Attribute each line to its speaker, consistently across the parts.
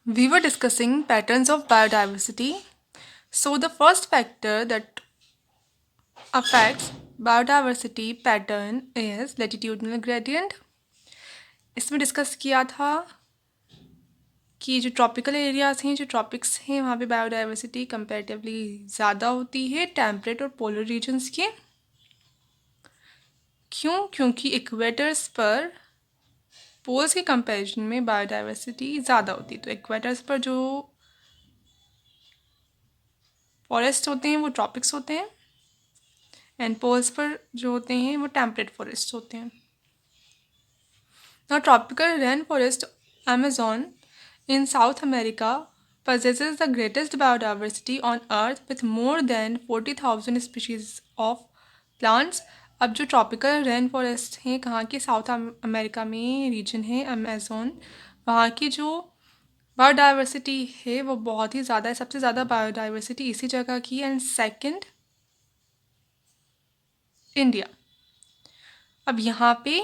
Speaker 1: We were discussing patterns of biodiversity. So, the first factor that affects biodiversity pattern is latitudinal gradient. इसमें discuss किया था कि जो tropical areas हैं, जो ट्रॉपिक्स हैं, वहाँ पे बायोडाइवर्सिटी कंपैरेटिवली ज़्यादा होती है टेम्परेट और पोलर रीजन्स के। क्यों? क्योंकि इक्वेटर्स पर पोल्स के कंपैरिजन में बायोडाइवर्सिटी ज़्यादा होती है। तो इक्वेटर्स पर जो फॉरेस्ट होते हैं वो ट्रॉपिक्स होते हैं एंड पोल्स पर जो होते हैं वो टेम्परेट फॉरेस्ट होते हैं। Now, tropical rainforest Amazon in South America possesses the greatest biodiversity on Earth with more than 40,000 species of plants. अब जो ट्रॉपिकल रेन फॉरेस्ट हैं कहाँ की, साउथ अमेरिका में रीजन है अमेज़न, वहाँ की जो बायोडाइवर्सिटी है वो बहुत ही ज़्यादा है। सबसे ज़्यादा बायोडाइवर्सिटी इसी जगह की। And second India. अब यहाँ पे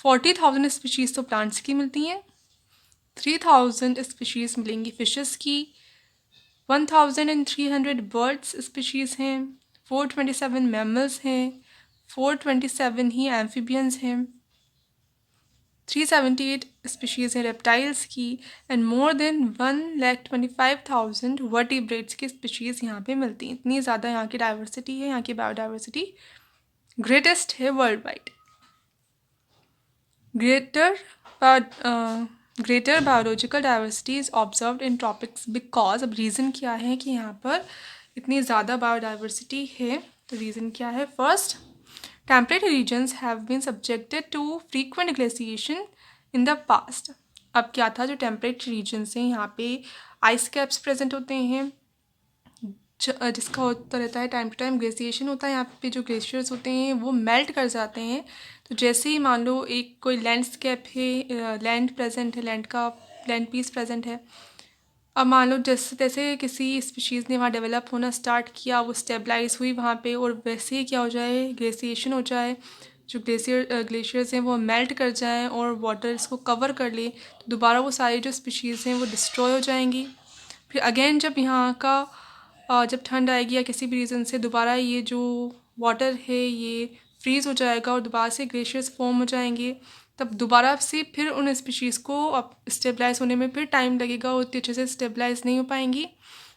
Speaker 1: 40,000 स्पीशीज़ तो प्लांट्स की मिलती हैं, 3,000 स्पीशीज़ मिलेंगी फिशेस की, 1,300 बर्ड्स स्पीशीज़ हैं, 427 मैमल्स हैं, 427 ही एम्फीबियंस हैं, 378 स्पीशीज़ हैं रेप्टाइल्स की एंड मोर देन 1,25,000 वर्टिब्रेट्स की स्पीशीज़ यहाँ पे मिलती हैं। इतनी ज़्यादा यहाँ की डाइवर्सिटी है, यहाँ की बायोडाइवर्सिटी ग्रेटेस्ट है world wide. Greater biological diversity is observed in tropics because, अब रीज़न क्या है कि यहाँ पर इतनी ज़्यादा बायोडाइवर्सिटी है, तो रीज़न क्या है? First, temperate regions have been subjected to frequent glaciation in the past. अब क्या था, जो टेम्परेट रीजन्स हैं यहाँ पे आइस कैप्स प्रेजेंट होते हैं, जिसका होता रहता है टाइम टू टाइम ग्लेसिएशन होता है। यहाँ पे जो ग्लेशियर्स होते हैं वो मेल्ट कर जाते हैं। तो जैसे ही मान लो एक कोई लैंडस्केप है, लैंड प्रेजेंट है, लैंड पीस प्रेजेंट है, अब मान लो जैसे तैसे किसी स्पीशीज़ ने वहाँ डेवलप होना स्टार्ट किया, वो स्टेबलाइज हुई वहाँ पे, और वैसे ही क्या हो जाए, ग्लेसिएशन हो जाए, जो ग्लेशियर्स हैं वो मेल्ट कर जाएं और वाटर इसको कवर कर ले, तो दोबारा वो सारी जो स्पीशीज़ हैं वो डिस्ट्रॉय हो जाएंगी। फिर अगेन जब यहाँ का जब ठंड आएगी या किसी भी रीज़न से दोबारा ये जो वाटर है ये फ्रीज़ हो जाएगा और दोबारा से ग्लेशियर्स फॉर्म हो जाएंगे, तब दोबारा से फिर उन स्पीशीज़ को अब स्टेबलाइज होने में फिर टाइम लगेगा, उतनी अच्छे से स्टेबलाइज नहीं हो पाएंगी।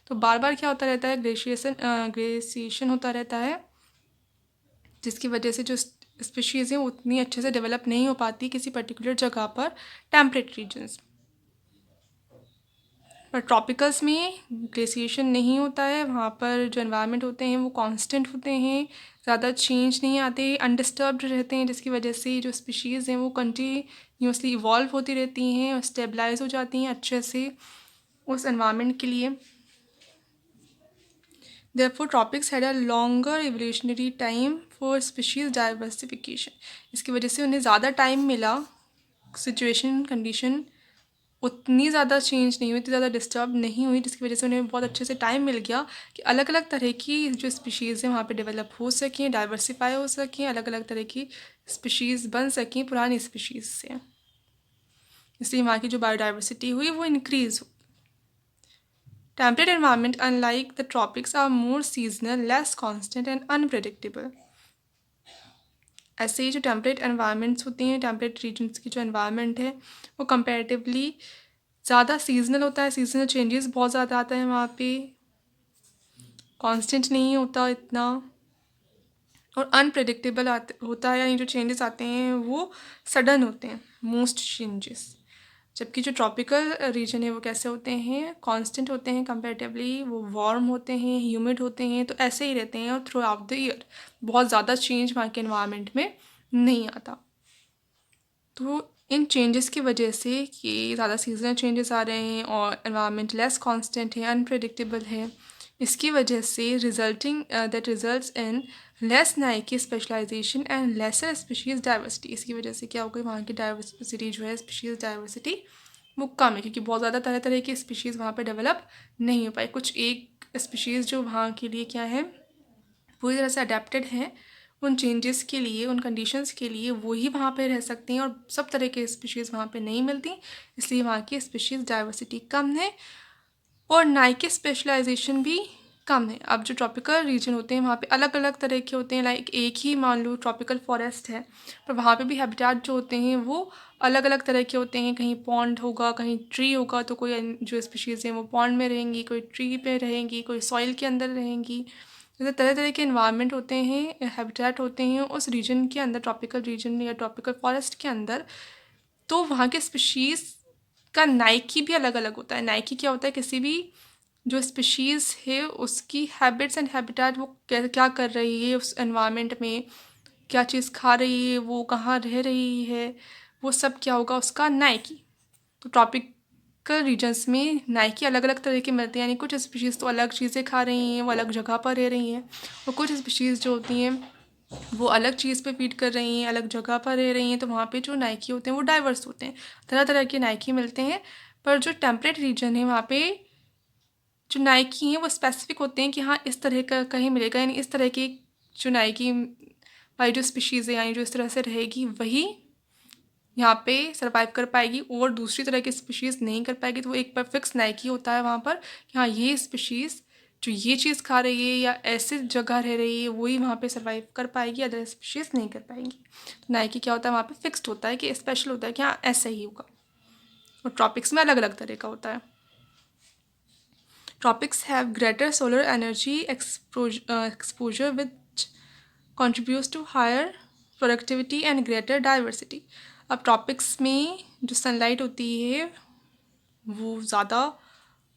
Speaker 1: तो बार बार क्या होता रहता है, ग्लेशिएशन होता रहता है, जिसकी वजह से जो स्पीशीज़ हैं उतनी अच्छे से डेवलप नहीं हो पाती किसी पर्टिकुलर जगह पर टेम्परेट रीजन्स। पर ट्रॉपिकल्स में ग्लेसिएशन नहीं होता है, वहाँ पर जो एनवायरनमेंट होते हैं वो कांस्टेंट होते हैं, ज़्यादा चेंज नहीं आते, अनडिस्टर्ब्ड रहते हैं, जिसकी वजह से जो स्पीशीज़ हैं वो कंटिन्यूसली इवॉल्व होती रहती हैं और स्टेबलाइज हो जाती हैं अच्छे से उस एनवायरनमेंट के लिए। Therefore, tropics had a longer evolutionary time for species diversification. इसकी वजह से उन्हें ज़्यादा टाइम मिला, सिचुएशन कंडीशन उतनी ज़्यादा चेंज नहीं हुई, इतनी ज़्यादा डिस्टर्ब नहीं हुई, जिसकी वजह से उन्हें बहुत अच्छे से टाइम मिल गया कि अलग अलग तरह की जो स्पीशीज़ हैं वहाँ पे डेवलप हो सकें, डाइवर्सिफाई हो सकें, अलग अलग तरह की स्पीशीज़ बन सकें पुरानी स्पीशीज़ से। इसलिए वहाँ की जो बायोडाइवर्सिटी हुई वो इंक्रीज़ हो। Temperate environment, unlike the tropics, are more seasonal, less constant and unpredictable. ऐसे ही जो टेम्परेट एनवायरनमेंट्स होती हैं, टेम्परेट रीजन्स की जो एनवायरनमेंट है वो कंपैरेटिवली ज़्यादा सीजनल होता है, सीजनल चेंजेस बहुत ज़्यादा आता है वहाँ पे, कांस्टेंट नहीं होता इतना, और अनप्रेडिक्टेबल होता है, यानी जो चेंजेस आते हैं वो सडन होते हैं मोस्ट चेंजेस। जबकि जो ट्रॉपिकल रीजन है वो कैसे होते हैं, कांस्टेंट होते हैं कंपैरेटिवली, वो वार्म होते हैं, ह्यूमिड होते हैं, तो ऐसे ही रहते हैं और थ्रू आउट द ईयर बहुत ज़्यादा चेंज वहाँ के एनवायरनमेंट में नहीं आता। तो इन चेंजेस की वजह से कि ज़्यादा सीजनल चेंजेस आ रहे हैं और एनवायरनमेंट लेस कांस्टेंट है, अनप्रेडिक्टेबल है, इसकी वजह से results in less niche specialization and lesser species diversity. इसकी वजह से क्या हो गई, वहाँ की डाइवर्सिटी जो है, स्पीशीज़ डाइवर्सिटी वो कम है, क्योंकि बहुत ज़्यादा तरह तरह की स्पीशीज़ वहाँ पे डेवलप नहीं हो पाई। कुछ एक स्पीशीज़ जो वहाँ के लिए क्या है, पूरी तरह से अडेप्टेड हैं, उन चेंजेस के लिए, उन कंडीशंस के लिए वही वहाँ पे रह सकते हैं और सब तरह के स्पीशीज़ वहाँ पे नहीं मिलती, इसलिए वहाँ की स्पीशीज़ डाइवर्सिटी कम है और नाई की स्पेशलाइजेशन भी कम है। अब जो ट्रॉपिकल रीजन होते हैं वहाँ पे अलग अलग तरह के होते हैं, लाइक एक ही मान लो ट्रॉपिकल फॉरेस्ट है, पर वहाँ पे भी हैबिटेट जो होते हैं वो अलग अलग तरह के होते हैं। कहीं पॉन्ड होगा, कहीं ट्री होगा, तो कोई जो स्पीशीज़ हैं वो पॉन्ड में रहेंगी, कोई ट्री पे रहेंगी, कोई सॉइल के अंदर रहेंगी। जैसे तरह तरह के इन्वायरमेंट होते हैं, हैबिटेट होते हैं उस रीजन के अंदर, ट्रॉपिकल रीजन या ट्रॉपिकल फॉरेस्ट के अंदर। तो वहाँ के स्पीशीज़ का नाइकी भी अलग अलग होता है। नाइकी क्या होता है, किसी भी जो स्पीशीज़ है उसकी हैबिट्स एंड हैबिटेट, वो क्या क्या कर रही है उस एनवायरनमेंट में, क्या चीज़ खा रही है, वो कहाँ रह रही है, वो सब क्या होगा उसका नाइकी। तो ट्रॉपिकल रीजन्स में नाइकी अलग अलग तरह के मिलते हैं, यानी कुछ स्पीशीज़ तो अलग चीज़ें खा रही हैं, वो अलग जगह पर रह रही हैं, और कुछ स्पीशीज़ जो होती हैं वो अलग चीज़ पे फीड कर रही हैं, अलग जगह पर रह रही हैं। तो वहाँ पे जो नाइकी होते हैं वो डाइवर्स होते हैं, तरह तरह के नाइकी मिलते हैं। पर जो टेम्परेट रीजन है वहाँ पे जो नाइकी हैं वो स्पेसिफिक होते हैं कि हाँ इस तरह का कहीं मिलेगा, यानी इस तरह की जो नाइकी वाली जो स्पीशीज़ है, यानी जो इस तरह से रहेगी वही यहाँ पे सर्वाइव कर पाएगी और दूसरी तरह की स्पीशीज़ नहीं कर पाएगी। तो वो एक पर फिक्स नाइकी होता है वहाँ पर कि हाँ ये स्पीशीज़ जो ये चीज़ खा रही है या ऐसी जगह रह रही है वही वहाँ पे सर्वाइव कर पाएगी, अदर स्पीशीज़ नहीं कर पाएंगी। तो नाइकी क्या होता है वहाँ पे फिक्स्ड होता है कि स्पेशल होता है कि हाँ ऐसा ही होगा। और ट्रॉपिक्स में अलग अलग तरह का होता है। Tropics have greater solar energy exposure which contributes to higher productivity and greater diversity. अब ट्रॉपिक्स में जो सनलाइट होती है वो ज़्यादा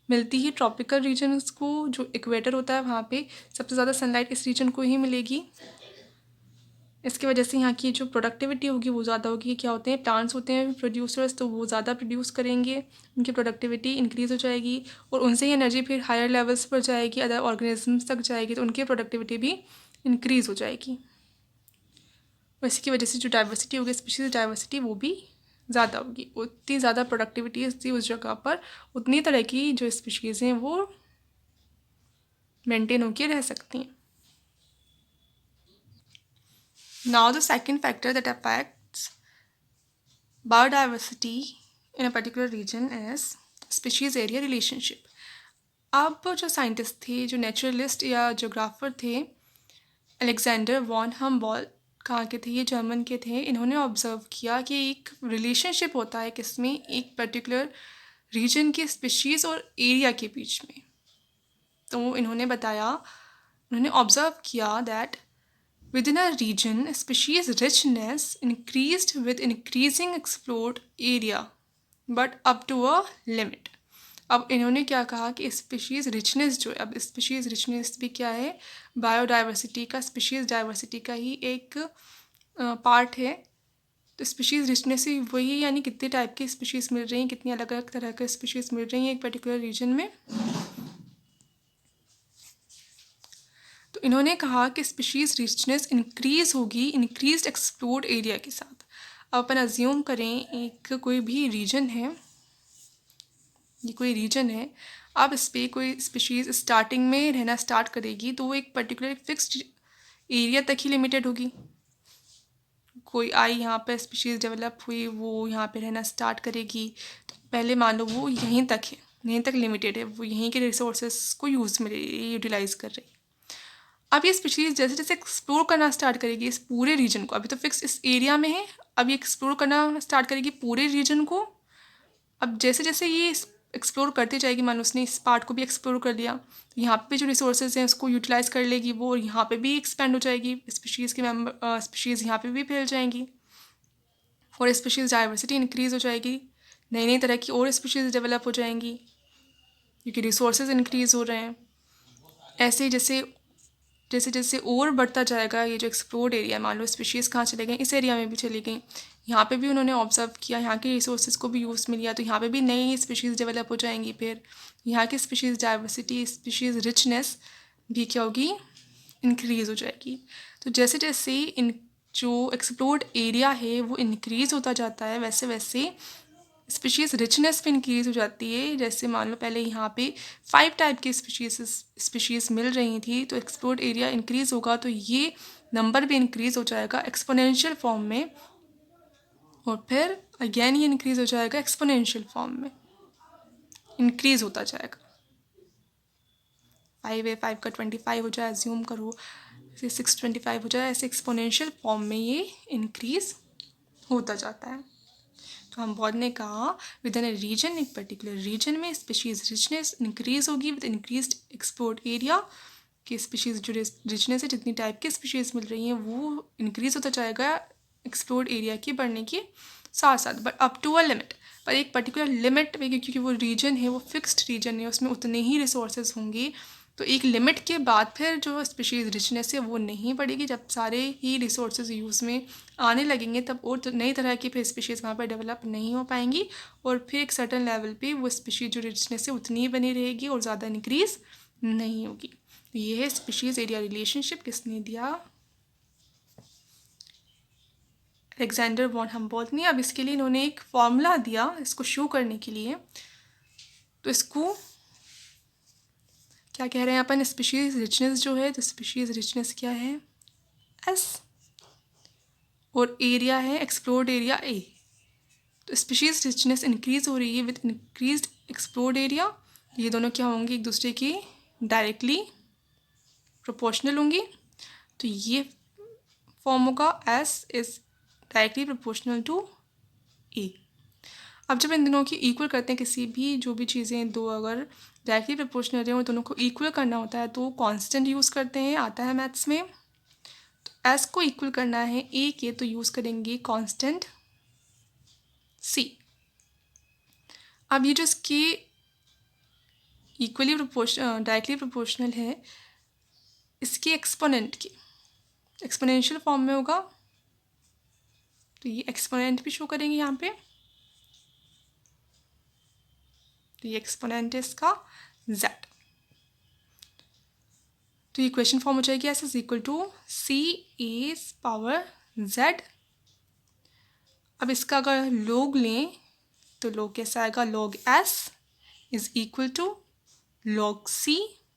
Speaker 1: मिलती है ट्रॉपिकल रीजन्स को। जो इक्वेटर होता है वहाँ पे सबसे ज़्यादा सनलाइट इस रीजन को ही मिलेगी। इसकी वजह से यहाँ की जो प्रोडक्टिविटी होगी वो ज़्यादा होगी। क्या होते हैं, प्लांट्स होते हैं प्रोड्यूसर्स, तो वो ज़्यादा प्रोड्यूस करेंगे, उनकी प्रोडक्टिविटी इंक्रीज़ हो जाएगी और उनसे ही एनर्जी फिर हायर लेवल्स पर जाएगी, अदर ऑर्गेनिजम्स तक जाएगी, तो उनकी प्रोडक्टिविटी भी इंक्रीज़ हो जाएगी। और इसकी वजह से जो डाइवर्सिटी होगी, स्पीशीज़ डाइवर्सिटी, वो भी ज़्यादा होगी। उतनी ज़्यादा प्रोडक्टिविटी होती उस जगह पर, उतनी तरह की जो स्पीशीज़ हैं वो मेंटेन होकर रह सकती हैं। Now the second factor that affects biodiversity in a particular region is species area relationship. अब जो साइंटिस्ट थे, जो नेचुरलिस्ट या जोग्राफर थे, अलेक्जेंडर वॉन हम्बोल्ट कहाँ के थे, ये जर्मन के थे। इन्होंने ऑब्जर्व किया कि एक रिलेशनशिप होता है किसमें, एक पर्टिकुलर रीजन के स्पीशीज़ और एरिया के बीच में। तो इन्होंने बताया, उन्होंने ऑब्जर्व किया that within a region, species richness increased with increasing explored area, but up to a limit. अब इन्होंने क्या कहा कि स्पीशीज़ रिचनेस जो है, अब स्पीशीज़ रिचनेस भी क्या है, बायोडाइवर्सिटी का, स्पीशीज़ डाइवर्सिटी का ही एक पार्ट है। तो स्पीशीज़ रिचनेस ही वही, यानी कितने टाइप की स्पीशीज़ मिल रही हैं, कितनी अलग अलग तरह के स्पीशीज़ मिल रही हैं एक पर्टिकुलर रीजन में। तो इन्होंने कहा कि स्पीशीज़ रिचनेस इंक्रीज़ होगी इंक्रीज्ड एक्सप्लोर्ड एरिया के साथ। अब अपन अज्यूम करें एक कोई भी रीजन है, ये कोई रीजन है, अब इस पर कोई स्पीशीज़ स्टार्टिंग में रहना स्टार्ट करेगी तो वो एक पर्टिकुलर फिक्स्ड एरिया तक ही लिमिटेड होगी। कोई आई यहाँ पर स्पीशीज़ डेवलप हुई, वो यहाँ पे रहना स्टार्ट करेगी, तो पहले मान लो वो यहीं तक है, यहीं तक लिमिटेड है, वो यहीं के रिसोर्सेज को यूज़ में यूटिलाइज़ कर रही है। अब ये स्पीशीज़ जैसे जैसे एक्सप्लोर करना स्टार्ट करेगी इस पूरे रीजन को, अभी तो फिक्स इस एरिया में है, अब ये एक्सप्लोर करना स्टार्ट करेगी पूरे रीजन को। अब जैसे जैसे ये एक्सप्लोर करती जाएगी, मान लो उसने इस पार्ट को भी एक्सप्लोर कर लिया, तो यहाँ पे जो रिसोर्सेज हैं उसको यूटिलाइज़ कर लेगी वो, और यहाँ पे भी एक्सपेंड हो जाएगी, स्पीशीज़ के मेम्बर स्पीशीज़ यहाँ पे भी फैल जाएंगी और स्पीशीज़ डाइवर्सिटी इंक्रीज़ हो जाएगी, नई नई तरह की और स्पीशीज़ डेवलप हो जाएंगी क्योंकि रिसोर्सेज इंक्रीज़ हो रहे हैं। ऐसे ही जैसे जैसे और बढ़ता जाएगा ये जो एक्सप्लोर्ड एरिया, मान लो स्पीशीज़ कहाँ चले गए, इस एरिया में भी चली गई, यहाँ पे भी उन्होंने ऑब्जर्व किया, यहाँ के रिसोर्सेज को भी यूज़ मिल गया, तो यहाँ पे भी नई स्पीशीज़ डेवलप हो जाएंगी। फिर यहाँ की स्पीशीज़ डाइवर्सिटी, स्पीशीज़ रिचनेस भी क्या होगी, इंक्रीज़ हो जाएगी। तो जैसे जैसे इन जो एक्सप्लोर्ड एरिया है वो इंक्रीज़ होता जाता है, वैसे वैसे स्पीशीज़ रिचनेस भी इंक्रीज़ हो जाती है। जैसे मान लो पहले यहाँ पे 5 टाइप की स्पीशीज़ मिल रही थी, तो एक्सप्लोर्ड एरिया इंक्रीज़ होगा तो ये नंबर भी इंक्रीज हो जाएगा एक्सपोनेंशियल फॉर्म में, और फिर अगेन ये इंक्रीज हो जाएगा एक्सपोनेंशियल फॉर्म में, इंक्रीज होता जाएगा। 5 है, 5 का 25 हो जाए, एज्यूम करो, फिर 625 हो जाए, ऐसे एक्सपोनेंशियल फॉर्म में ये इंक्रीज होता जाता है। तो हम बोर्ड ने कहा विद इन ए रीजन, एक पर्टिकुलर रीजन में स्पीशीज रिचनेस इंक्रीज होगी विद इंक्रीज्ड एक्सपोर्ट एरिया, कि स्पीशीज जो रिचनेस है, जितनी टाइप की स्पीशीज मिल रही हैं वो इंक्रीज होता जाएगा एक्सप्लोर्ड एरिया की बढ़ने के साथ साथ, but up to a limit, पर एक पर्टिकुलर लिमिट में, क्योंकि वो रीजन है वो फिक्स्ड रीजन है, उसमें उतने ही रिसोर्सेज होंगे, तो एक लिमिट के बाद फिर जो स्पीशीज रिचनेस है वो नहीं बढ़ेगी। जब सारे ही रिसोर्सेज यूज़ में आने लगेंगे तब और नई तरह की फिर स्पीशीज़ वहाँ पर डेवलप नहीं हो पाएंगी, और फिर एक सर्टन लेवल पे वो स्पीशीज जो रिचनेस है उतनी ही बनी रहेगी और ज़्यादा इंक्रीज नहीं होगी। तो ये है स्पीशीज एरिया रिलेशनशिप, किसने दिया? अलेक्जेंडर वॉन हम्बोल्ट ने। अब इसके लिए इन्होंने एक फॉर्मूला दिया इसको शो करने के लिए, तो इसको क्या कह रहे हैं अपन, स्पीशीज रिचनेस जो है, तो स्पीशीज रिचनेस क्या है? एस, और एरिया है एक्सप्लोर्ड एरिया ए। तो स्पीशीज रिचनेस इंक्रीज हो रही है विद इंक्रीज्ड एक्सप्लोर्ड एरिया, ये दोनों क्या होंगे, एक दूसरे की डायरेक्टली प्रोपोर्शनल होंगी। तो ये फॉर्म होगा S is directly proportional to A. अब जब इन दोनों की इक्वल करते हैं, किसी भी जो भी चीज़ें दो अगर डायरेक्टली प्रोपोर्शनल है और दोनों को इक्वल करना होता है तो कांस्टेंट यूज़ करते हैं, आता है मैथ्स में। तो एस को इक्वल करना है ए के, तो यूज़ करेंगे कांस्टेंट सी। अब ये जो इसकी इक्वली डायरेक्टली प्रोपोर्शनल है, इसके एक्सपोनेंट की एक्सपोनेंशियल फॉर्म में होगा, तो ये एक्सपोनेंट भी शो करेंगे यहाँ पे। तो ये एक्सपोनेंट है इसका z, तो ये इक्वेशन फॉर्म हो जाएगी S is equal to C A power z। अब इसका अगर log लें तो log कैसा आएगा, log s is equal to log c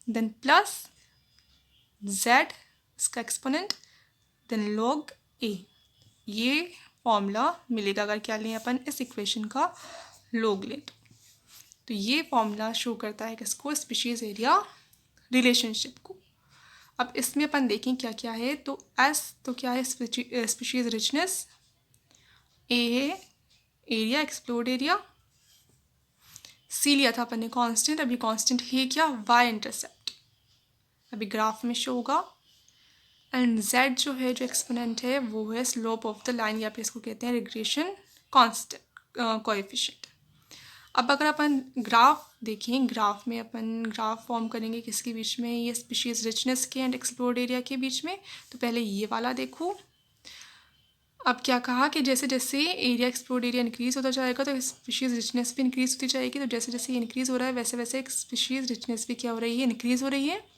Speaker 1: then plus z इसका एक्सपोनेंट देन log a। ये फॉर्मूला मिलेगा अगर क्या लें अपन, इस इक्वेशन का log लें तो ये फॉर्मूला शो करता है किसको, स्पीशीज एरिया रिलेशनशिप को। अब इसमें अपन देखें क्या क्या है, तो एस तो क्या है, स्पीशीज रिचनेस, ए है एरिया एक्सप्लोर्ड एरिया, सी लिया था अपन ने कांस्टेंट, अभी कांस्टेंट है क्या, वाई इंटरसेप्ट, अभी ग्राफ में शो होगा, एंड जेड जो है जो एक्सपोनेंट है वो है स्लोप ऑफ द लाइन, या फिर इसको कहते हैं रिग्रेशन कांस्टेंट कोएफिशिएंट। अब अगर अपन ग्राफ देखें, ग्राफ में अपन ग्राफ फॉर्म करेंगे किसके बीच में, ये स्पीशीज रिचनेस के एंड एक्सप्लोर्ड एरिया के बीच में। तो पहले ये वाला देखो, अब क्या कहा कि जैसे जैसे एरिया एक्सप्लोर्ड एरिया इंक्रीज होता जाएगा तो स्पीशीज रिचनेस भी इंक्रीज होती जाएगी। तो जैसे जैसे ये इंक्रीज हो रहा है वैसे वैसे स्पीशीज रिचनेस भी क्या हो रही है, इंक्रीज हो रही है।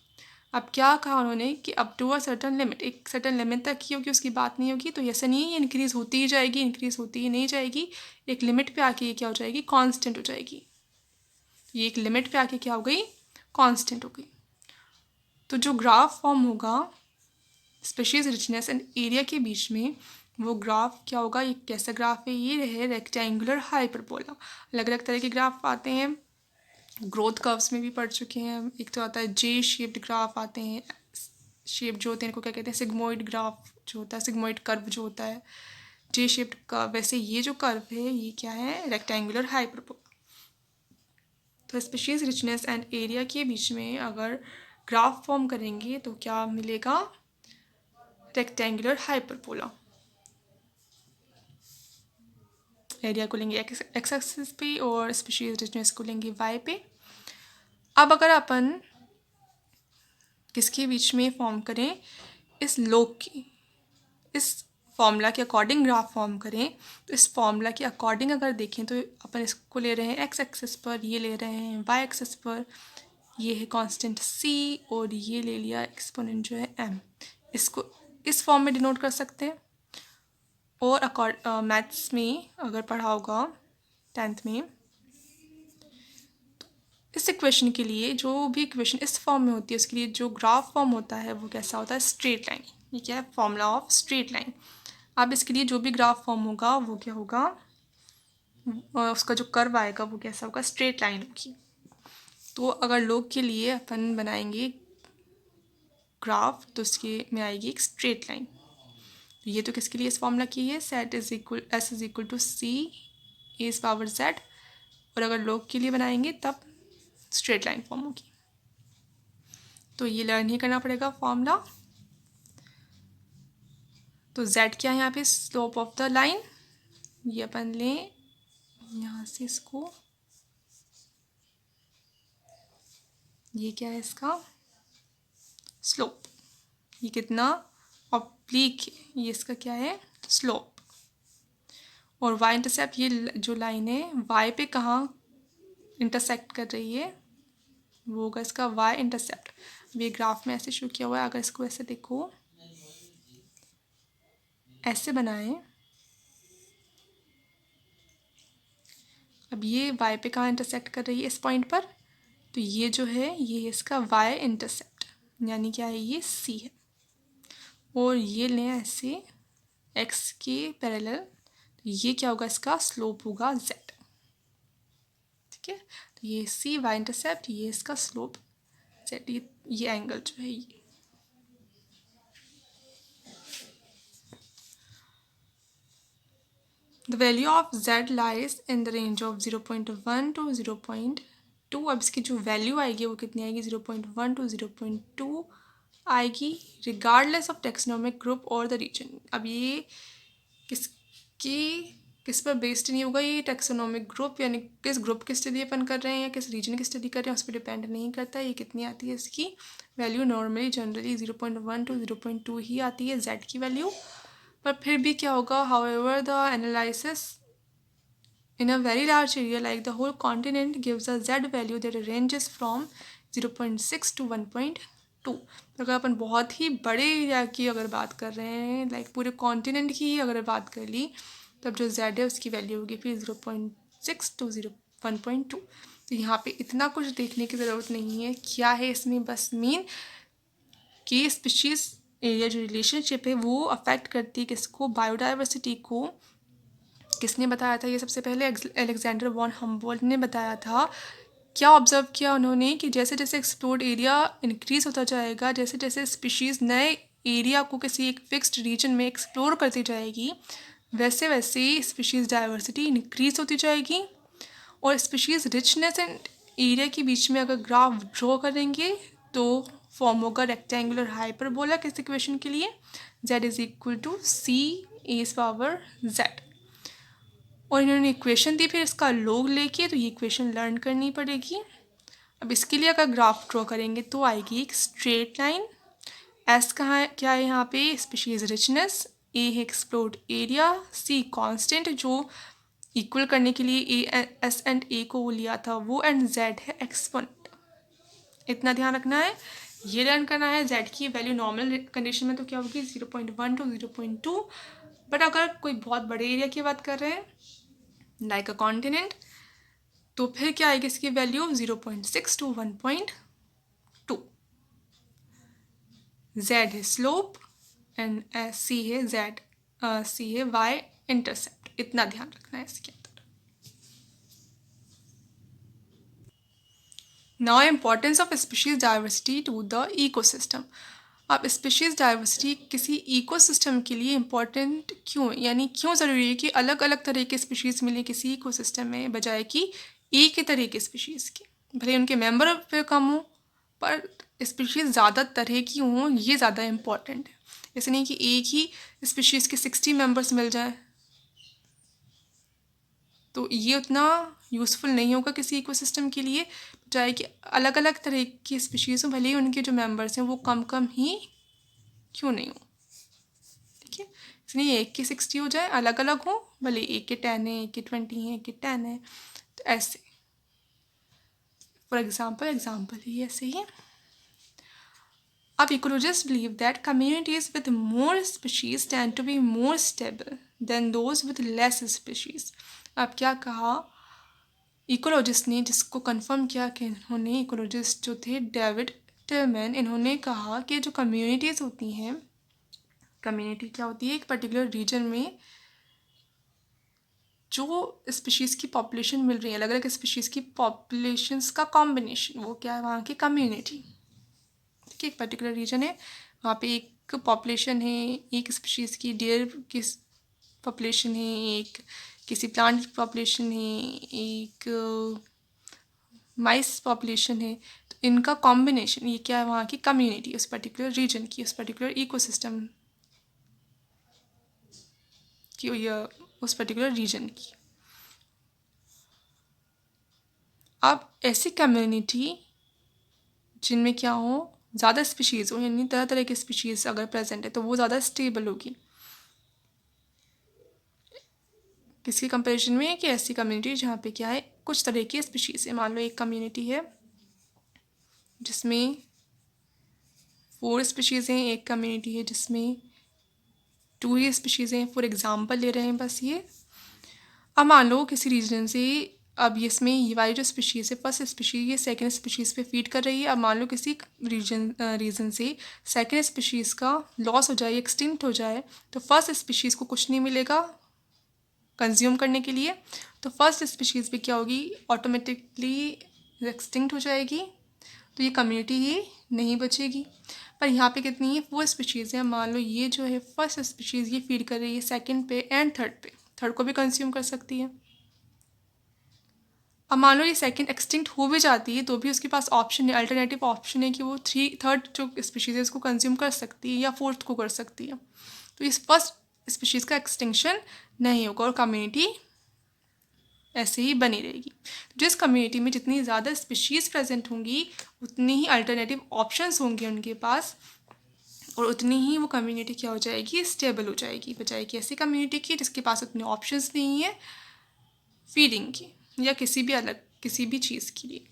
Speaker 1: अब क्या कहा उन्होंने कि up to a certain limit, एक सर्टन लिमिट तक ही होगी, उसकी बात नहीं होगी। तो ऐसा नहीं है ये इंक्रीज होती ही जाएगी, इंक्रीज होती ही नहीं जाएगी, एक लिमिट पे आके ये क्या हो जाएगी, कांस्टेंट हो जाएगी। ये एक लिमिट पे आके क्या हो गई, कांस्टेंट हो गई। तो जो ग्राफ फॉर्म होगा स्पीशीज रिचनेस एंड एरिया के बीच में, वो ग्राफ क्या होगा, ये कैसा ग्राफ है, ये है रेक्टेंगुलर हाइपरबोला। अलग अलग तरह के ग्राफ आते हैं, ग्रोथ कर्व्स में भी पढ़ चुके हैं। एक तो आता है जे शेप्ड ग्राफ आते हैं, शेप जो होते हैं इनको क्या कहते हैं, सिग्मोइड ग्राफ जो होता है, सिग्मोइड कर्व जो होता है, जे शेप्ड कर्व। वैसे ये जो कर्व है ये क्या है, रेक्टेंगुलर हाइपरबोला। तो स्पीशीज रिचनेस एंड एरिया के बीच में अगर ग्राफ फॉर्म करेंगे तो क्या मिलेगा, रेक्टेंगुलर हाइपरबोला। एरिया को लेंगे एक्स एक्सिस पे और स्पीशीज रिचनेस को लेंगे वाई पे। अब अगर अपन किसके बीच में फॉर्म करें, इस लोग की, इस फॉर्मूला के अकॉर्डिंग ग्राफ फॉर्म करें, तो इस फॉर्मूला के अकॉर्डिंग अगर देखें तो अपन इसको ले रहे हैं एक्स एक्सिस पर, ये ले रहे हैं वाई एक्सिस पर, ये है कांस्टेंट सी और ये ले लिया एक्सपोनेंट जो है एम। इसको इस फॉर्म में डिनोट कर सकते हैं। और मैथ्स में अगर पढ़ा होगा 10th में, इस इक्वेशन के लिए जो भी इक्वेशन इस फॉर्म में होती है उसके लिए जो ग्राफ फॉर्म होता है वो कैसा होता है, स्ट्रेट लाइन। ये क्या है, फॉर्मूला ऑफ स्ट्रेट लाइन। अब इसके लिए जो भी ग्राफ फॉर्म होगा वो क्या होगा, उसका जो कर्व आएगा वो कैसा होगा, स्ट्रेट लाइन होगी। तो अगर लोग के लिए अपन बनाएंगे ग्राफ तो उसके में आएगी एक स्ट्रेट लाइन। तो ये तो किसके लिए इस फॉर्मूला की है, set is equal S is equal to C A is power Z. और अगर लोग के लिए बनाएंगे तब स्ट्रेट लाइन फॉर्म होगी। तो ये लर्न ही करना पड़ेगा फॉर्मूला। तो जेड क्या है यहाँ पे, स्लोप ऑफ द लाइन। ये अपन लें यहाँ से इसको, ये क्या है इसका स्लोप, ये कितना ऑब्लिक है, ये इसका क्या है स्लोप। और वाई इंटरसेप्ट, ये जो लाइन है वाई पे कहाँ इंटरसेक्ट कर रही है वो होगा इसका वाई इंटरसेप्ट। ये ग्राफ में ऐसे शो किया हुआ है, अगर इसको ऐसे देखो, ऐसे बनाएं, अब ये वाई पे कहाँ इंटरसेक्ट कर रही है इस पॉइंट पर, तो ये जो है ये इसका वाई इंटरसेप्ट, यानी क्या है ये सी है। और ये लें ऐसे एक्स के पैरेलल, तो ये क्या होगा इसका स्लोप होगा जेड। ठीक है, तो ये सी वाई इंटरसेप्ट, ये इसका स्लोप जेड, ये एंगल जो है ये। The value of Z lies in the range of 0.1 to 0.2। अब इसकी जो वैल्यू आएगी वो कितनी आएगी, 0.1 टू 0.2 आएगी, रिगार्डलेस ऑफ टेक्सोनोमिक ग्रुप और द रीजन। अब ये किस पर बेस्ड नहीं होगा, ये टेक्सोनोमिक ग्रुप यानी किस ग्रुप की स्टडी अपन कर रहे हैं या किस रीजन की स्टडी कर रहे हैं उस पर डिपेंड नहीं करता। ये कितनी आती है इसकी वैल्यू, नॉर्मली जनरली 0.1 टू 0.2 ही आती है जेड की वैल्यू। पर फिर भी क्या होगा, however the analysis in a very large area like the whole continent gives a z value that ranges from 0.6 to 1.2। अगर अपन बहुत ही बड़े एरिया की अगर बात कर रहे हैं, लाइक पूरे कॉन्टिनेंट की ही अगर बात कर ली, तब जो z है उसकी वैल्यू होगी फिर 0.6 टू 1.2। तो यहाँ पे इतना कुछ देखने की ज़रूरत नहीं है, क्या है इसमें, बस मीन कि स्पीशीज़ एरिया जो रिलेशनशिप है वो अफेक्ट करती है किसको, बायोडाइवर्सिटी को। किसने बताया था ये सबसे पहले, अलेक्जेंडर वॉन हम्बोल्ट ने बताया था। क्या ऑब्जर्व किया उन्होंने कि जैसे जैसे एक्सप्लोर्ड एरिया इंक्रीज होता जाएगा, जैसे जैसे स्पीशीज़ नए एरिया को किसी एक फिक्स्ड रीजन में एक्सप्लोर करती जाएगी, वैसे वैसे स्पीशीज़ डाइवर्सिटी इंक्रीज होती जाएगी। और स्पीशीज़ रिचनेस एंड एरिया के बीच में अगर ग्राफ ड्रॉ करेंगे तो फॉर्म होगा रेक्टेंगुलर हाइपरबोला किस इक्वेशन के लिए, z is equal to C A power Z. और इन्होंने इक्वेशन दी, फिर इसका लोग लेके, तो ये इक्वेशन लर्न करनी पड़ेगी। अब इसके लिए अगर ग्राफ ड्रॉ करेंगे तो आएगी एक स्ट्रेट लाइन। एस कहाँ है, क्या है यहाँ पे स्पीशीज़ रिचनेस, ए है एक्सप्लोर्ड एरिया, सी कांस्टेंट जो इक्वल करने के लिए ए एस एंड ए को लिया था वो, एंड जेड है एक्सपोनेंट। इतना ध्यान रखना है, ये लर्न करना है। जेड की वैल्यू नॉर्मल कंडीशन में तो क्या होगी 0.1 टू 0.2, बट अगर कोई बहुत बड़े एरिया की बात कर रहे हैं लाइक अ कॉन्टिनेंट, तो फिर क्या आएगी इसकी वैल्यू 0.6 टू 1.2। जेड है स्लोप एंड सी है जेड, सी है वाई इंटरसेप्ट। इतना ध्यान रखना है इसके अंदर। Now importance of species diversity to the ecosystem. अब स्पीशीज डाइवर्सिटी किसी इकोसिस्टम के लिए इम्पोर्टेंट क्यों, यानी क्यों ज़रूरी है कि अलग अलग तरह के स्पीशीज़ मिले किसी इकोसिस्टम में, बजाय कि एक ही तरह के स्पीशीज़ के। भले उनके मेंबर पे कम हो पर स्पीशीज़ ज़्यादा तरह की हों, ये ज़्यादा इम्पॉर्टेंट है। ऐसे नहीं कि एक ही स्पीशीज़ के 60 मेंबर्स मिल जाए, तो ये उतना यूज़फुल नहीं होगा किसी इकोसिस्टम के लिए, चाहे कि अलग अलग तरह की स्पीशीज़ हों, भले ही उनके जो मेंबर्स हैं वो कम कम ही क्यों नहीं हो। ठीक है, इसलिए एक के 60 हो जाए, अलग अलग हो, भले एक के 10 है, एक के 20 है, एक के 10 है, तो ऐसे। फॉर एग्जाम्पल ही ऐसे ही। अब ecologist believe that communities with more species tend to be more stable than those with less species. अब क्या कहा इकोलॉजिस्ट ने, जिसको कंफर्म किया कि इन्होंने, इकोलॉजिस्ट जो थे डेविड टिलमैन, इन्होंने कहा कि जो कम्युनिटीज़ होती हैं कम्युनिटी क्या होती है, एक पर्टिकुलर रीजन में जो स्पीशीज़ की पॉपुलेशन मिल रही है, अलग अलग स्पीशीज़ की पॉपुलेशंस का कॉम्बिनेशन, वो क्या है, वहाँ की कम्युनिटी। ठीक है, एक पर्टिकुलर रीजन है, वहाँ पे एक पॉपुलेशन है, एक स्पीशीज़ की डियर की पॉपुलेशन है, एक किसी प्लांट पॉपुलेशन है, एक माइस पॉपुलेशन है। तो इनका कॉम्बिनेशन, ये क्या है, वहाँ की कम्युनिटी, उस पर्टिकुलर रीजन की, उस पर्टिकुलर इकोसिस्टम की, या उस पर्टिकुलर रीजन की। अब ऐसी कम्युनिटी जिनमें क्या हो, ज़्यादा स्पीशीज़ हो, यानी तरह तरह की स्पीशीज़ अगर प्रेजेंट है तो वो ज़्यादा स्टेबल होगी। किसके कंपैरिजन में, कि ऐसी कम्युनिटी जहाँ पे क्या है, कुछ तरह की स्पीशीज़ है। मान लो एक कम्युनिटी है जिसमें 4 स्पीशीज़ हैं, एक कम्युनिटी है जिसमें 2 ही स्पीशीज़ हैं। फॉर एग्जांपल ले रहे हैं बस ये। अब मान लो किसी रीजन से, अब ये इसमें ये वाली जो स्पीशीज़ है, फर्स्ट स्पीशीज़ ये सेकंड स्पीशीज़ पे फीड कर रही है। अब मान लो किसी रीजन से सेकंड स्पीशीज़ का लॉस हो जाए, एक्सटिंक्ट हो जाए, तो फर्स्ट स्पीशीज़ को कुछ नहीं मिलेगा कंज्यूम करने के लिए, तो फर्स्ट स्पीशीज़ भी क्या होगी, ऑटोमेटिकली एक्सटिंक्ट हो जाएगी। तो ये कम्युनिटी ही नहीं बचेगी। पर यहाँ पे कितनी है, 4 स्पीशीज़ हैं। मान लो ये जो है फर्स्ट स्पीशीज़ ये फीड कर रही है सेकंड पे एंड थर्ड पे, थर्ड को भी कंज्यूम कर सकती है। अब मान लो ये सेकंड एक्सटिंक्ट हो भी जाती है तो भी उसके पास ऑप्शन है, अल्टरनेटिव ऑप्शन है कि वो थर्ड जो स्पीशीज़ है उसको कंज्यूम कर सकती है या फोर्थ को कर सकती है। तो इस फर्स्ट स्पीशीज़ का एक्सटिंक्शन नहीं होगा और कम्युनिटी ऐसे ही बनी रहेगी। जिस कम्युनिटी में जितनी ज़्यादा स्पीशीज़ प्रेजेंट होंगी उतनी ही अल्टरनेटिव ऑप्शंस होंगे उनके पास, और उतनी ही वो कम्युनिटी क्या हो जाएगी, स्टेबल हो जाएगी। बजाय कि ऐसी कम्युनिटी की जिसके पास उतने ऑप्शंस नहीं है फीडिंग की या किसी भी अलग किसी भी चीज़ के लिए।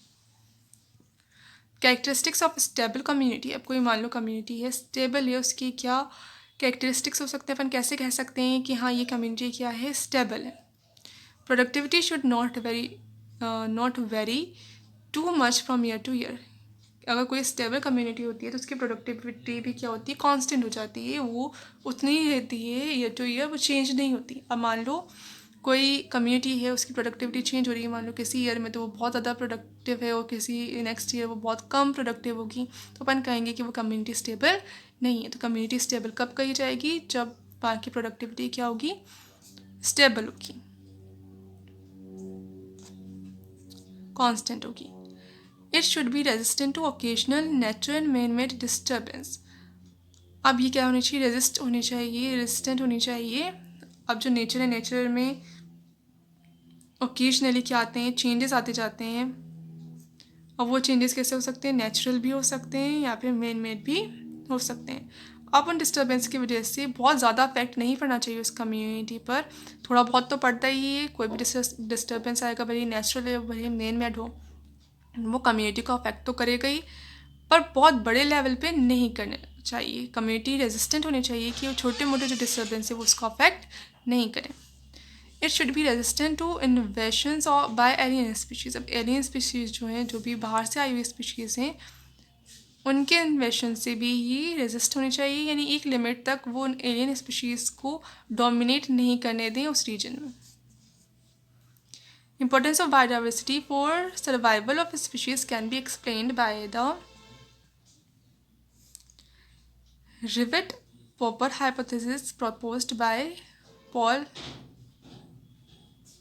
Speaker 1: Characteristics of stable community. अब कोई मान लो कम्युनिटी है, स्टेबल है, उसकी क्या कैरेक्टरिस्टिक्स हो सकते हैं, अपन कैसे कह सकते हैं कि हाँ ये कम्युनिटी क्या है, स्टेबल है। Productivity should not very too much from year two year. अगर कोई स्टेबल कम्युनिटी होती है तो उसकी प्रोडक्टिविटी भी क्या होती है, कांस्टेंट हो जाती है, वो उतनी ही रहती है ईयर टू ईयर, वो चेंज नहीं होती। अब मान लो कोई कम्युनिटी है, उसकी प्रोडक्टिविटी चेंज हो रही है, मान लो किसी ईयर में तो वो बहुत ज़्यादा प्रोडक्टिव है और किसी नेक्स्ट ईयर वो बहुत कम प्रोडक्टिव होगी, तो अपन कहेंगे कि वो कम्युनिटी स्टेबल नहीं है। तो कम्युनिटी स्टेबल कब कही जाएगी, जब बाकी प्रोडक्टिविटी क्या होगी, स्टेबल होगी, कांस्टेंट होगी। It should be resistant to occasional natural and man made disturbance. अब ये क्या होनी चाहिए, रेजिस्ट होनी चाहिए, रेजिस्टेंट होनी चाहिए। अब जो नेचर है, नेचर में ओकेजनली क्या आते हैं, चेंजेस आते जाते हैं। अब वो चेंजेस कैसे हो सकते हैं, नेचुरल भी हो सकते हैं या फिर मैन मेड भी हो सकते हैं। अब उन डिस्टर्बेंस की वजह से बहुत ज़्यादा इफेक्ट नहीं पड़ना चाहिए उस कम्युनिटी पर, थोड़ा बहुत तो पड़ता ही है। कोई भी डिस्टर्बेंस आएगा, भले नेचुरल है भले मैन मेड हो, वो कम्युनिटी को अफेक्ट तो करेगा ही, पर बहुत बड़े लेवल पे नहीं करना चाहिए। कम्युनिटी रेजिस्टेंट होनी चाहिए कि वो छोटे मोटे जो डिस्टर्बेंस है वो उसको अफेक्ट नहीं करें। It should be resistant to invasions और बाय एलियन स्पीशीज़। अब एलियन स्पीशीज़ जो हैं, जो भी बाहर से आई हुई स्पीशीज़ हैं, उनके इन्वेशन से भी ये रेजिस्ट होनी चाहिए, यानी एक लिमिट तक वो एलियन स्पीशीज़ को डोमिनेट नहीं करने दें उस रीजन में। Importance of biodiversity for survival of species can be explained by the Rivet-Popper hypothesis proposed by Paul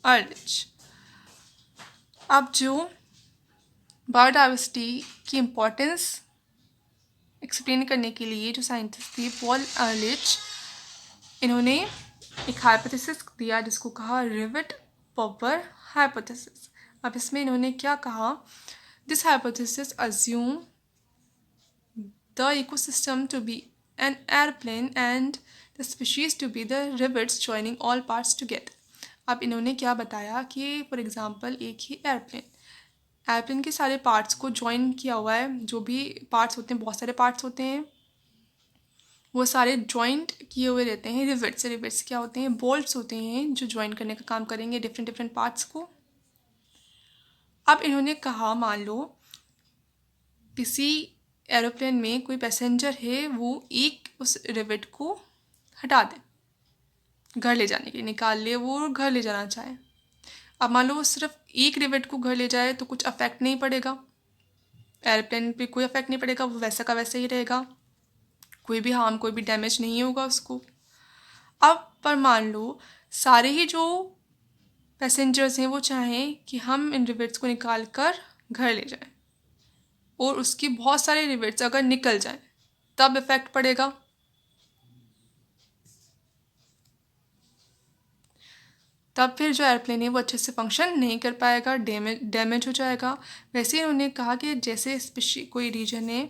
Speaker 1: Ehrlich। अब जो बायोडाइवर्सिटी की इम्पोर्टेंस एक्सप्लेन करने के लिए जो साइंटिस्ट थे पॉल अर्लिच, इन्होंने एक हाइपोथेसिस दिया जिसको कहा रिवेट पॉपर हाइपोथेसिस। अब इसमें इन्होंने क्या कहा, this hypothesis assume the ecosystem to be an airplane and the species to be the rivets joining all parts together। अब इन्होंने क्या बताया कि फॉर एग्जांपल एक ही एयरप्लेन के सारे पार्ट्स को जॉइन किया हुआ है, जो भी पार्ट्स होते हैं, बहुत सारे पार्ट्स होते हैं, वो सारे जॉइंट किए हुए रहते हैं रिवेट्स। रिवेट्स क्या होते हैं, बोल्ट्स होते हैं जो जॉइन करने का काम करेंगे डिफरेंट डिफरेंट पार्ट्स को। अब इन्होंने कहा मान लो किसी एरोप्लेन में कोई पैसेंजर है, वो एक उस रिवेट को हटा दें, घर ले जाने के लिए निकाल ले वो और घर ले जाना चाहे। अब मान लो वो सिर्फ एक रिवेट को घर ले जाए तो कुछ अफेक्ट नहीं पड़ेगा, एयरप्लेन पे कोई अफेक्ट नहीं पड़ेगा, वो वैसा का वैसा ही रहेगा, कोई भी हार्म कोई भी डैमेज नहीं होगा उसको। अब पर मान लो सारे ही जो पैसेंजर्स हैं वो चाहें कि हम इन रिवेट्स को निकाल कर घर ले जाएं और उसकी बहुत सारे रिवेट्स अगर निकल जाएं तब इफेक्ट पड़ेगा। तब फिर जो एयरप्लेन है वो अच्छे से फंक्शन नहीं कर पाएगा, डैमेज हो जाएगा। वैसे ही उन्होंने कहा कि जैसे कोई रीजन है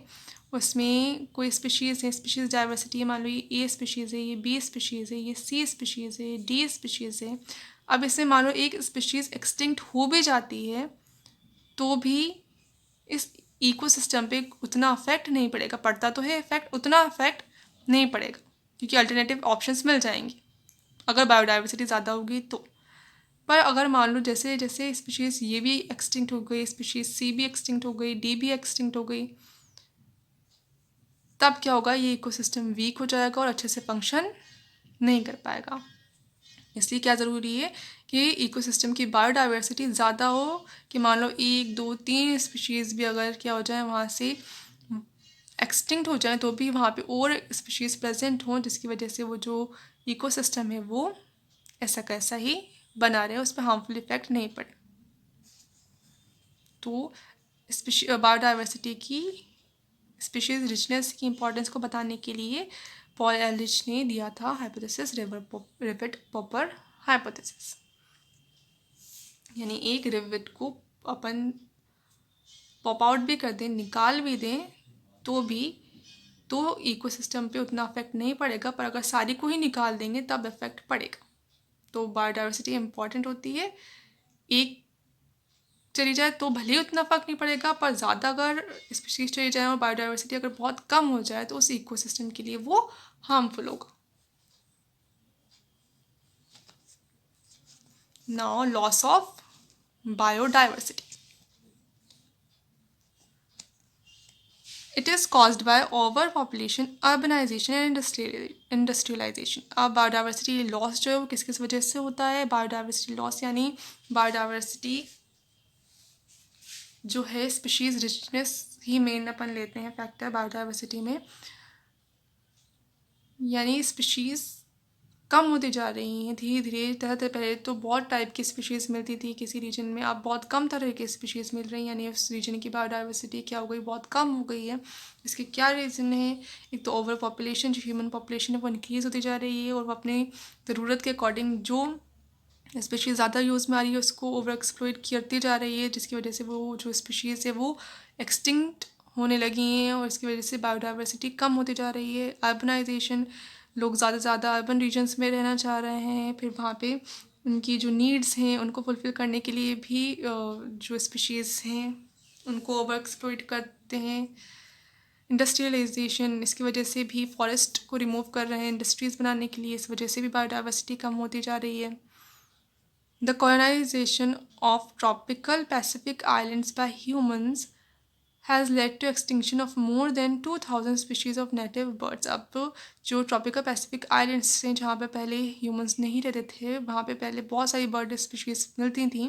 Speaker 1: उसमें कोई स्पीशीज़ है, स्पीशीज़ डाइवर्सिटी है, मान लो ये ए स्पीशीज़ है, ये बी स्पीशीज़ है, ये सी स्पीशीज़ है, डी स्पीशीज़ है। अब इसमें मान लो एक स्पीशीज़ एक्सटिंक्ट हो भी जाती है तो भी इस इकोसिस्टम पे उतना अफेक्ट नहीं पड़ेगा, पड़ता तो है इफेक्ट, उतना अफेक्ट नहीं पड़ेगा क्योंकि अल्टरनेटिव ऑप्शंस मिल जाएंगे अगर बायोडाइवर्सिटी ज़्यादा होगी तो। पर अगर मान लो जैसे जैसे स्पीशीज़ ये भी एक्सटिंक्ट हो गई, स्पीशीज़ सी भी एक्सटिंक्ट हो गई, डी भी एक्सटिंक्ट हो गई, तब क्या होगा, ये इकोसिस्टम वीक हो जाएगा और अच्छे से फंक्शन नहीं कर पाएगा। इसलिए क्या ज़रूरी है कि इकोसिस्टम की बायोडाइवर्सिटी ज़्यादा हो, कि मान लो 1 2 3 स्पीशीज़ भी अगर क्या हो जाए वहाँ से एक्सटिंक्ट हो जाए तो भी वहाँ पे और स्पीशीज़ प्रेजेंट हों जिसकी वजह से वो जो इकोसिस्टम है वो ऐसा कैसा ही बना रहे, उस पर हार्मफुल इफेक्ट नहीं पड़े। तो बायोडाइवर्सिटी की स्पीशीज़ रिचनेस की इम्पोर्टेंस को बताने के लिए पॉल एलिच ने दिया था हाइपोथेसिस रिवेट पॉपर हाइपोथेसिस, यानी एक रिवेट को अपन पॉप आउट भी कर दें, निकाल भी दें तो इकोसिस्टम पे उतना अफेक्ट नहीं पड़ेगा, पर अगर सारी को ही निकाल देंगे तब इफेक्ट पड़ेगा। तो बायोडाइवर्सिटी इम्पॉर्टेंट होती है, एक चली जाए तो भले ही उतना फर्क नहीं पड़ेगा, पर ज़्यादा अगर स्पीशीज चली जाए और बायोडाइवर्सिटी अगर बहुत कम हो जाए तो उस इकोसिस्टम के लिए वो हार्मफुल होगा। Now loss of biodiversity, it is caused by over population, urbanization and industrialization. अब बायोडाइवर्सिटी लॉस जो है वो किस किस वजह से होता है, बायोडाइवर्सिटी लॉस यानी बायोडाइवर्सिटी जो है स्पीशीज़ रिचनेस ही मेन अपन लेते हैं फैक्टर बायोडाइवर्सिटी में, यानी स्पीशीज़ कम होती जा रही हैं धीरे धीरे। तरह पहले तो बहुत टाइप की स्पीशीज़ मिलती थी किसी रीजन में, अब बहुत कम तरह की स्पीशीज़ मिल रही हैं, यानी उस रीजन की बायोडाइवर्सिटी क्या हो गई, बहुत कम हो गई है। इसके क्या रीज़न है, एक तो ओवर पॉपुलेशन, जो ह्यूमन पॉपुलेशन है वो इंक्रीज़ होती जा रही है और वो अपनी ज़रूरत के अकॉर्डिंग जो स्पीशीज़ ज़्यादा यूज़ में आ रही है उसको ओवर एक्सप्लॉइट करती जा रही है, जिसकी वजह से वो जो स्पीशीज़ है वो एक्सटिंक्ट होने लगी हैं और इसकी वजह से बायोडाइवर्सिटी कम होती जा रही है। अर्बनाइजेशन, लोग ज़्यादा से ज़्यादा अर्बन रीजन्स में रहना चाह रहे हैं, फिर वहाँ पे उनकी जो नीड्स हैं उनको फुलफ़िल करने के लिए भी जो स्पीशीज़ हैं उनको ओवर एक्सप्लॉइट करते हैं। इंडस्ट्रियलाइजेशन, इसकी वजह से भी फॉरेस्ट को रिमूव कर रहे हैं इंडस्ट्रीज़ बनाने के लिए, इस वजह से भी बायोडाइवर्सिटी कम होती जा रही है। The colonization of tropical Pacific islands by humans has led to extinction of more than 2000 species of native birds। अब जो ट्रॉपिकल पैसिफिक आइलैंड्स हैं जहाँ पे पहले ह्यूमंस नहीं रहते थे, वहाँ पे पहले बहुत सारी बर्ड स्पीशीज़ मिलती थी,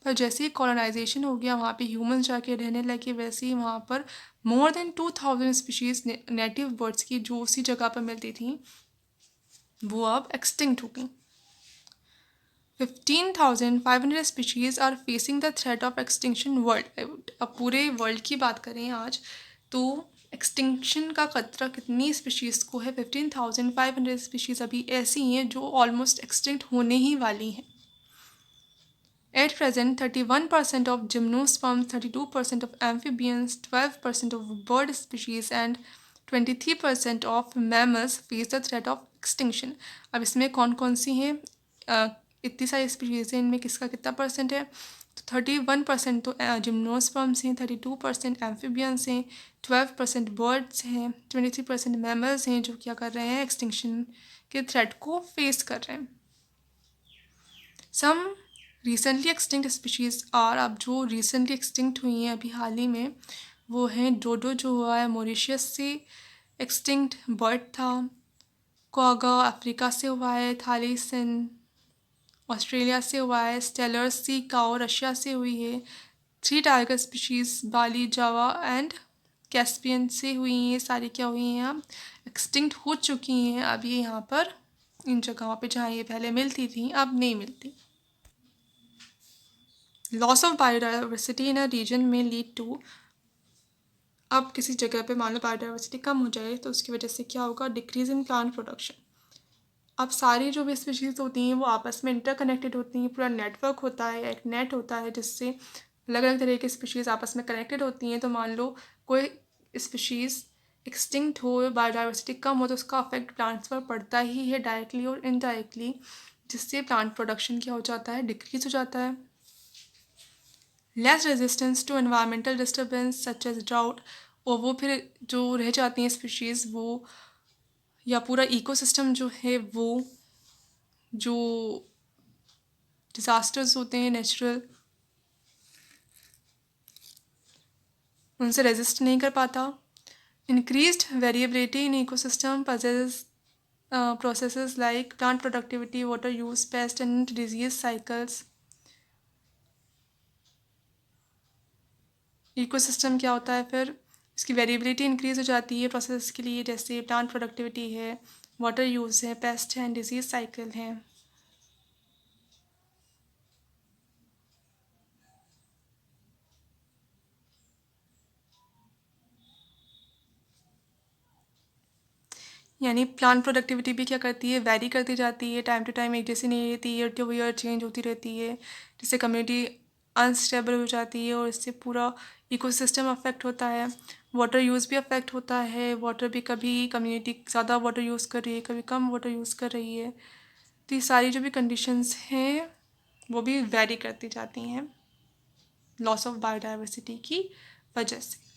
Speaker 1: पर जैसे ही कॉलोनाइजेशन हो गया वहाँ पे ह्यूमंस जाके रहने लगे, वैसे ही वहाँ पर more than 2000 species native birds की जो उसी जगह पर मिलती थी वो अब एक्सटिंक्ट हो गई। 15,500 species are facing the threat of extinction world. अब पूरे वर्ल्ड की बात करें आज तो एक्सटिंक्शन का खतरा कितनी स्पीशीज़ को है, 15,500 स्पीशीज़ अभी ऐसी हैं जो ऑलमोस्ट एक्सटिंक्ट होने ही वाली हैं। At present 31% of gymnosperm, 32% of amphibians, 12% of bird species and 23% of mammals face the threat of extinction. अब इसमें कौन कौन सी हैं, इतनी सारी स्पीशीज़ हैं, इनमें किसका कितना परसेंट है, तो 31% तो जिम्नोस्पर्म्स हैं, 32% एम्फीबियंस हैं, 12% बर्ड्स हैं, 23% मैमल्स हैं जो क्या कर रहे हैं, एक्सटिंक्शन के थ्रेट को फेस कर रहे हैं। सम रिसेंटली एक्सटिंक्ट स्पीशीज़ आर, अब जो रिसेंटली एक्सटिंक्ट हुई हैं अभी हाल ही में वो हैं डोडो जो हुआ है मॉरिशस से एक्सटिंक्ट बर्ड था, क्वागा अफ्रीका से हुआ है, थालीसिन ऑस्ट्रेलिया से हुआ है, स्टेलर सी काओ रशिया से हुई है, 3 tiger species Bali, Java and Caspian से हुई हैं। ये सारी क्या हुई हैं, अब एक्सटिंक्ट हो चुकी हैं। अब ये यहाँ पर इन जगहों पे जहाँ ये पहले मिलती थी अब नहीं मिलती। Loss of biodiversity in a region में लीड टू, अब किसी जगह पे मान लो बायोडाइवर्सिटी कम हो जाए तो उसकी वजह से क्या होगा, डिक्रीज इन प्लांट प्रोडक्शन। अब सारी जो भी स्पीशीज़ होती हैं वो आपस में इंटरकनेक्टेड होती हैं, पूरा नेटवर्क होता है, एक नेट होता है जिससे अलग अलग तरह की स्पीशीज़ आपस में कनेक्टेड होती हैं। तो मान लो कोई स्पीशीज़ एक्सटिंक्ट हो, बायोडाइवर्सिटी कम हो, तो उसका अफेक्ट प्लांट्स पर पड़ता ही है डायरेक्टली और इनडायरेक्टली, जिससे प्लांट प्रोडक्शन क्या हो जाता है, डिक्रीज हो जाता है। Less resistance to environmental disturbance such as drought, और वो फिर जो रह जाती हैं स्पीशीज़ वो, या पूरा इकोसिस्टम जो है वो, जो डिज़ास्टर्स होते हैं नेचुरल, उनसे रेजिस्ट नहीं कर पाता। Increased variability in ecosystem possess processes like plant productivity, water use, pest and disease cycles। Ecosystem क्या होता है फिर, इसकी वेरिएबिलिटी इंक्रीज हो जाती है प्रोसेस के लिए, जैसे प्लांट प्रोडक्टिविटी है, वाटर यूज़ है, पेस्ट है, डिजीज साइकिल है। यानी प्लांट प्रोडक्टिविटी भी क्या करती है, वेरी करती जाती है, टाइम टू टाइम एक जैसी नहीं रहती, ईयर टू ईयर चेंज होती रहती है, जिससे कम्युनिटी अनस्टेबल हो जाती है और इससे पूरा इकोसिस्टम अफेक्ट होता है। वाटर यूज़ भी अफेक्ट होता है, वाटर भी कभी कम्युनिटी ज़्यादा वाटर यूज़ कर रही है, कभी कम वाटर यूज़ कर रही है। तो ये सारी जो भी कंडीशंस हैं वो भी वेरी करती जाती हैं लॉस ऑफ बायोडाइवर्सिटी की वजह से।